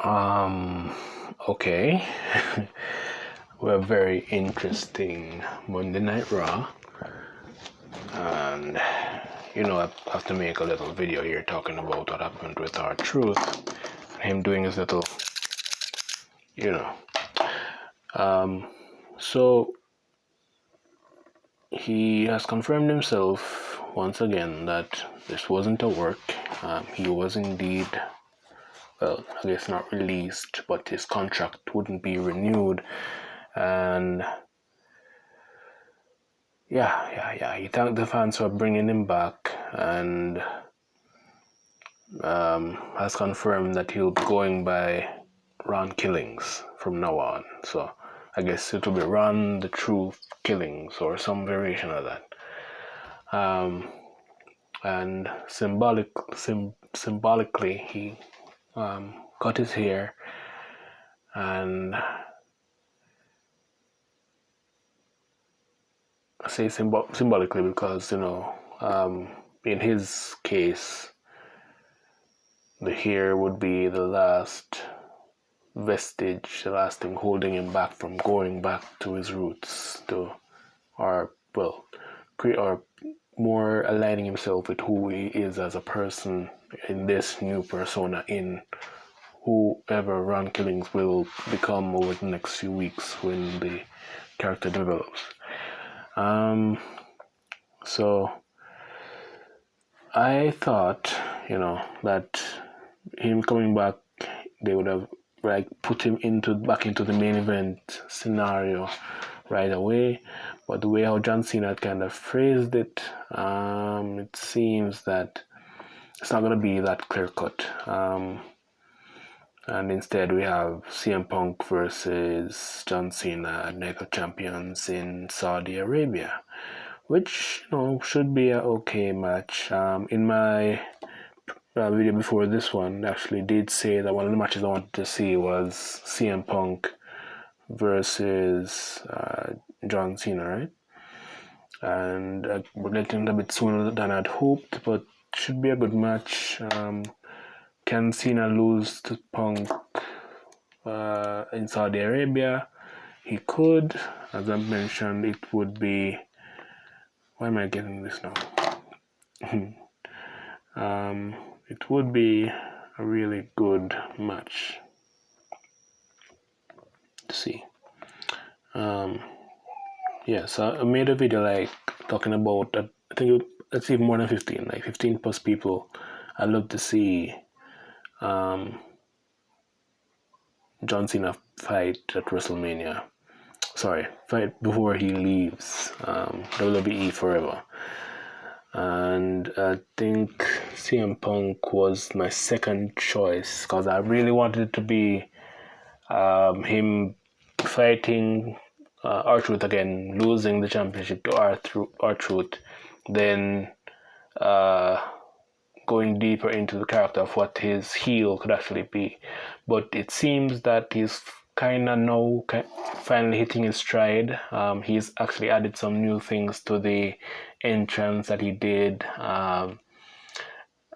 Okay. We're very interesting Monday Night Raw. And, I have to make a little video here talking about what happened with RTruth. Him doing his little, So, he has confirmed himself once again that this wasn't a work. He was indeed, I guess not released, but his contract wouldn't be renewed. And he thanked the fans for bringing him back, and has confirmed that he'll be going by Ron Killings from now on. So I guess it'll be Ron the Truth Killings or some variation of that. And symbolically, he cut his hair, and I say symbolically because, in his case, the hair would be the last vestige, the last thing holding him back from going back to his roots, or more aligning himself with who he is as a person in this new persona, in whoever Ron Killings will become over the next few weeks when the character develops. So I thought, that him coming back, they would have put him back into the main event scenario right away. But the way how John Cena kind of phrased it, it seems that it's not going to be that clear cut. And instead we have CM Punk versus John Cena, Night of Champions in Saudi Arabia, which should be an okay match. In my video before this one, actually did say that one of the matches I wanted to see was CM Punk versus John Cena, right? And we're getting a bit sooner than I'd hoped, but should be a good match. Can Cena lose to Punk in Saudi Arabia? He could. As I mentioned, it would be... Why am I getting this now? It would be a really good match to see. So I made a video talking about that. I think it's even more than 15, 15 plus people. I'd love to see John Cena fight at WrestleMania. Fight before he leaves WWE forever. And I think CM Punk was my second choice because I really wanted it to be him fighting RTruth again, losing the championship to RTruth, then going deeper into the character of what his heel could actually be. But it seems that he's kind of now finally hitting his stride. He's actually added some new things to the entrance that he did,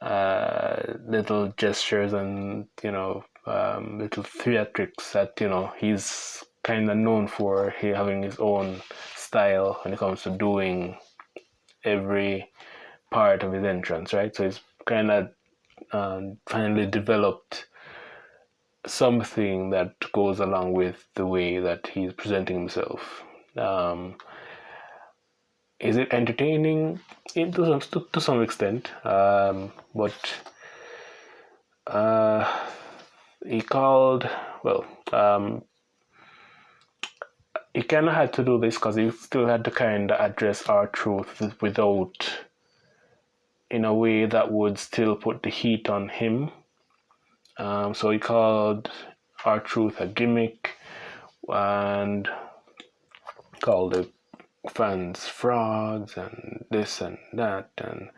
little gestures and little theatrics that he's kind of known for, having his own style when it comes to doing every part of his entrance, right? So he's kind of finally developed something that goes along with the way that he's presenting himself. Is it entertaining? To some extent, but he called, he kind of had to do this because he still had to kind of address RTruth without, in a way that would still put the heat on him. So he called RTruth a gimmick and called the fans frauds and this and that, and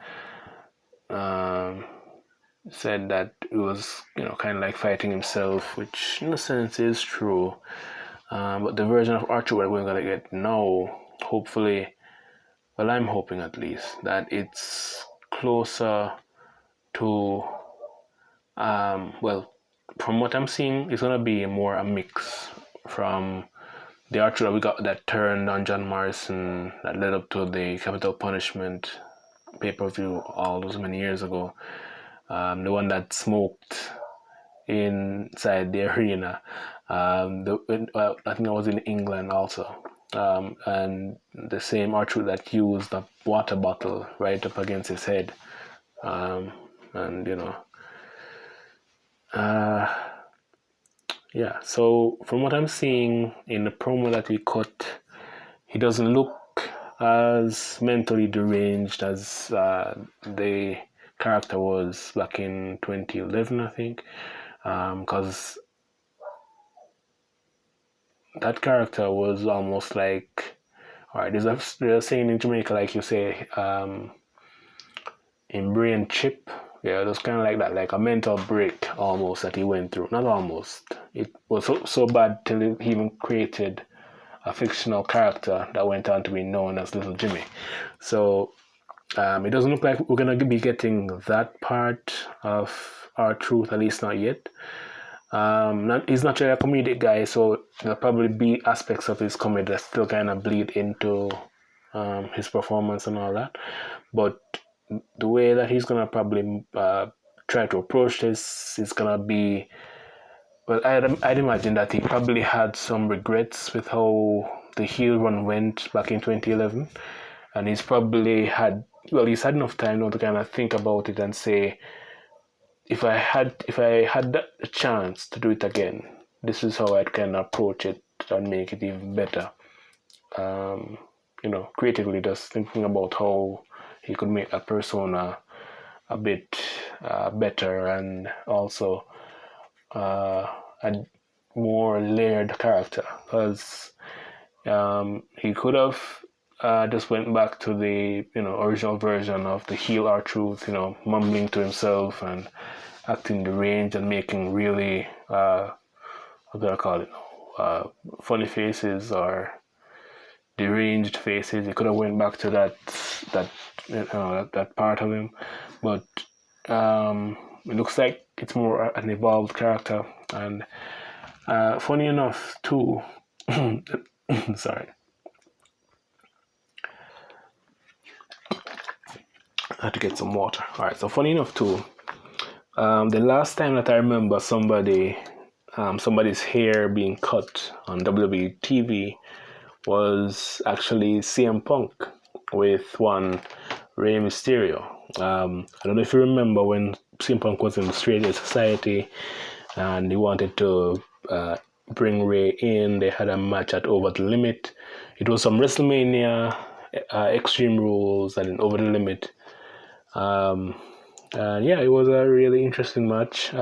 said that it was kind of like fighting himself, which in a sense is true. But the version of RTruth we're going to get now, hopefully, I'm hoping at least, that it's closer to from what I'm seeing, it's gonna be more a mix from the RTruth that we got that turned on John Morrison that led up to the Capital Punishment pay-per-view all those many years ago. The one that smoked inside the arena. I think I was in England also. And the same RTruth that used a water bottle right up against his head. And you know, yeah, so from what I'm seeing in the promo that he cut, he doesn't look as mentally deranged as the character was back in 2011, I think, because that character was almost like, all right, there's a saying in Jamaica, like you say, in brain chip. Yeah, it was kind of like that, like a mental break almost that he went through. Not almost. It was so bad till he even created a fictional character that went on to be known as Little Jimmy. So it doesn't look like we're going to be getting that part of RTruth, at least not yet. He's not really a comedic guy, so there'll probably be aspects of his comedy that still kind of bleed into his performance and all that. But the way that he's gonna probably try to approach this is gonna be, well, I'd imagine that he probably had some regrets with how the heel run went back in 2011, and he's had enough time now to kind of think about it and say, if I had a chance to do it again, this is how I'd kind of approach it and make it even better. Creatively, just thinking about how he could make that persona a bit better, and also a more layered character, because he could have just went back to the original version of the heel RTruth, mumbling to himself and acting deranged and making really what do I call it funny faces or deranged faces. He could have went back to that part of him, but it looks like it's more an evolved character. And funny enough too, sorry, I had to get some water. All right, so funny enough too, the last time that I remember somebody's hair being cut on WWE TV was actually CM Punk with one Rey Mysterio. I don't know if you remember when CM Punk was in the Straight Edge Society and he wanted to bring Rey in. They had a match at Over the Limit. It was some WrestleMania, Extreme Rules, and then Over the Limit. It was a really interesting match.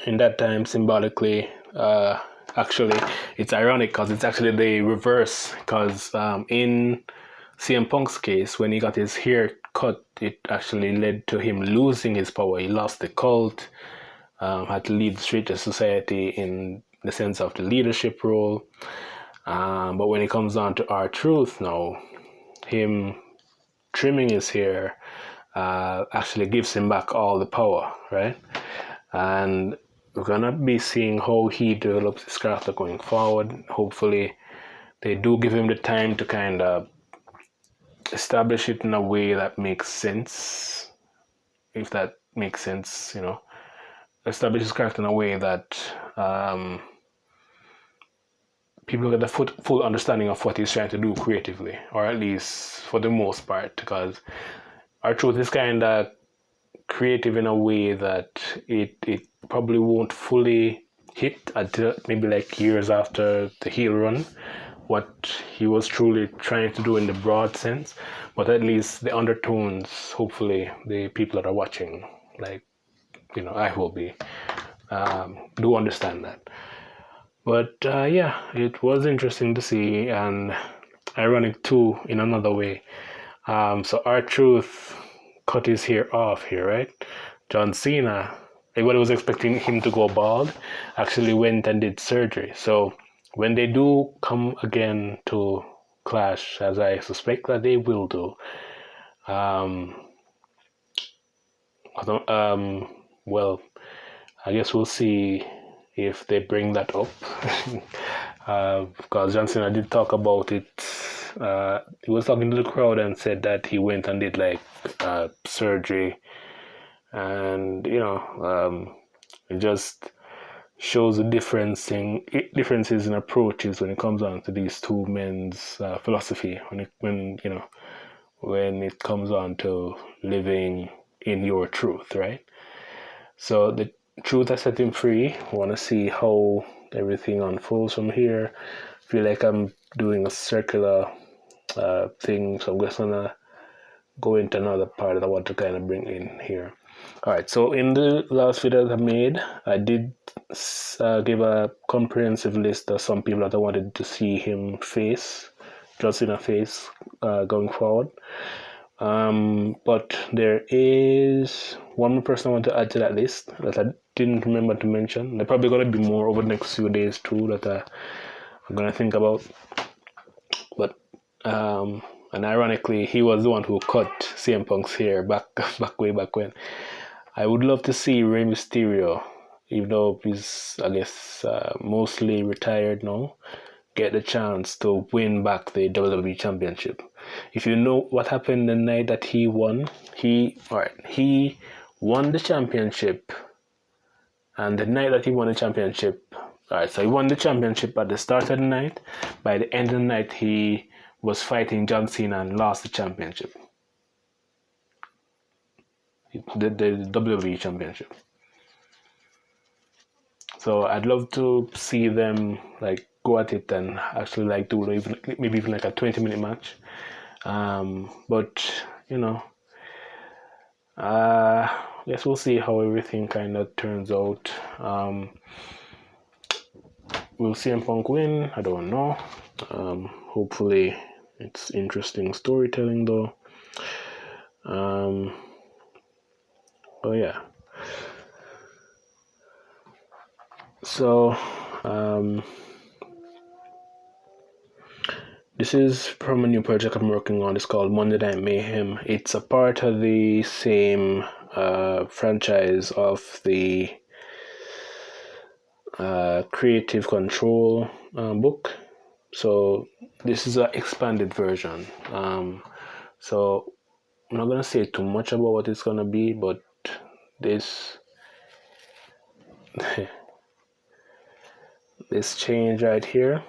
In that time, symbolically, actually, it's ironic because it's actually the reverse. Because in CM Punk's case, when he got his hair cut, it actually led to him losing his power. He lost the cult, had to leave the Straight Edge Society in the sense of the leadership role. But when it comes down to RTruth now, him trimming his hair actually gives him back all the power, right? And we're gonna be seeing how he develops his character going forward. Hopefully they do give him the time to kind of establish it in a way that makes sense, if that makes sense, establish his character in a way that people get a full understanding of what he's trying to do creatively, or at least for the most part, because RTruth is kind of creative in a way that it probably won't fully hit until maybe like years after the heel run, what he was truly trying to do in the broad sense. But at least the undertones, hopefully the people that are watching, like, I will be, do understand that. But it was interesting to see, and ironic too in another way. So RTruth cut his hair off here, right? John Cena, everybody was expecting him to go bald, actually went and did surgery. So when they do come again to clash, as I suspect that they will do, well, I guess we'll see if they bring that up. Because John Cena did talk about it. He was talking to the crowd and said that he went and did like surgery, and it just shows the differences in approaches when it comes on to these two men's philosophy when it comes on to living in your truth, right? So the truth has set him free. I want to see how everything unfolds from here. I feel like I'm doing a circular thing, so I'm just gonna go into another part that I want to kind of bring in here. All right, so in the last video that I made, I did give a comprehensive list of some people that I wanted to see him face, just in a face, going forward. But there is one more person I want to add to that list that I didn't remember to mention. There probably going to be more over the next few days too that I'm going to think about. But and ironically, he was the one who cut CM Punk's hair way back when. I would love to see Rey Mysterio, even though he's, I guess, mostly retired now, get the chance to win back the WWE Championship. If you know what happened the night that he won, he won the championship, and the night that he won the championship, so he won the championship at the start of the night. By the end of the night, he was fighting John Cena and lost the championship. The WWE Championship. So I'd love to see them like go at it and actually like do maybe even like a 20-minute match. But I guess we'll see how everything kind of turns out. Will CM Punk win? I don't know. Hopefully it's interesting storytelling though. Oh yeah. So this is from a new project I'm working on. It's called Monday Night Mayhem. It's a part of the same franchise of the Creative Control book. So this is an expanded version. So I'm not gonna say too much about what it's gonna be, but this this change right here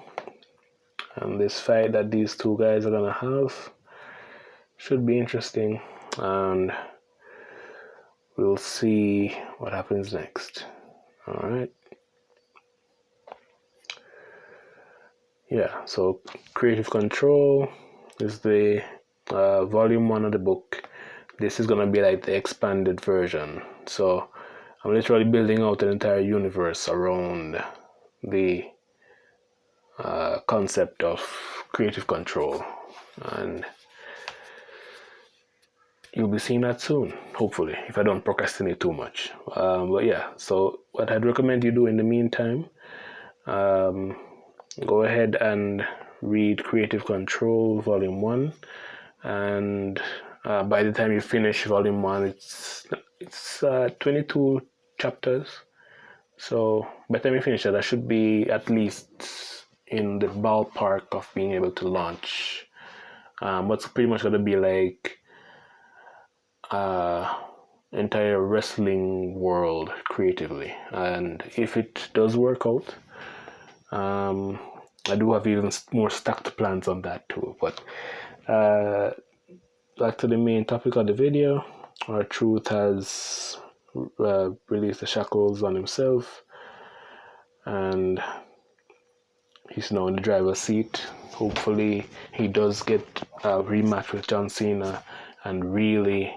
and this fight that these two guys are gonna have should be interesting, and we'll see what happens next. All right. Yeah, so Creative Control is the volume 1 of the book. This is gonna be like the expanded version. So I'm literally building out an entire universe around the concept of creative control, and you'll be seeing that soon, hopefully, if I don't procrastinate too much. But yeah, so what I'd recommend you do in the meantime, go ahead and read Creative Control Volume 1, and by the time you finish Volume 1, it's 22 chapters. So by the time you finish that, I should be at least in the ballpark of being able to launch what's pretty much going to be like entire wrestling world creatively. And if it does work out, I do have even more stacked plans on that too. But back to the main topic of the video, RTruth has released the shackles on himself, and he's now in the driver's seat. Hopefully he does get a rematch with John Cena and really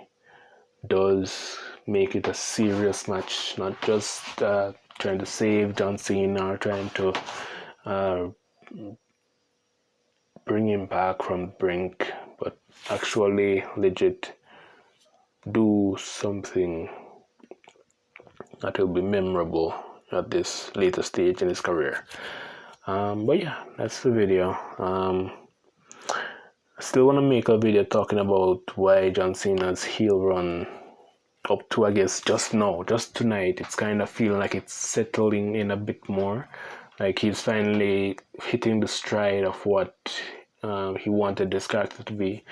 does make it a serious match, not just trying to save John Cena or trying to bring him back from the brink, but actually legit do something that will be memorable at this later stage in his career. But yeah, that's the video. I still want to make a video talking about why John Cena's heel run up to, I guess, just now, just tonight, it's kind of feeling like it's settling in a bit more. Like he's finally hitting the stride of what he wanted this character to be.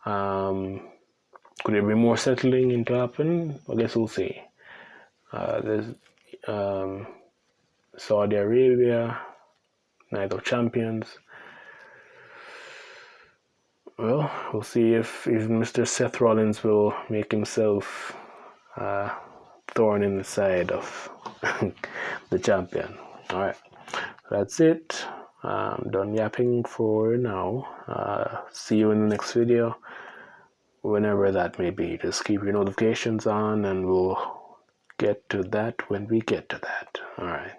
Could there be more settling in to happen? I guess we'll see. There's Saudi Arabia, Night of Champions. Well, we'll see if Mr. Seth Rollins will make himself thorn in the side of the champion. All right, that's it. I'm done yapping for now. See you in the next video, whenever that may be. Just keep your notifications on and we'll get to that when we get to that. All right.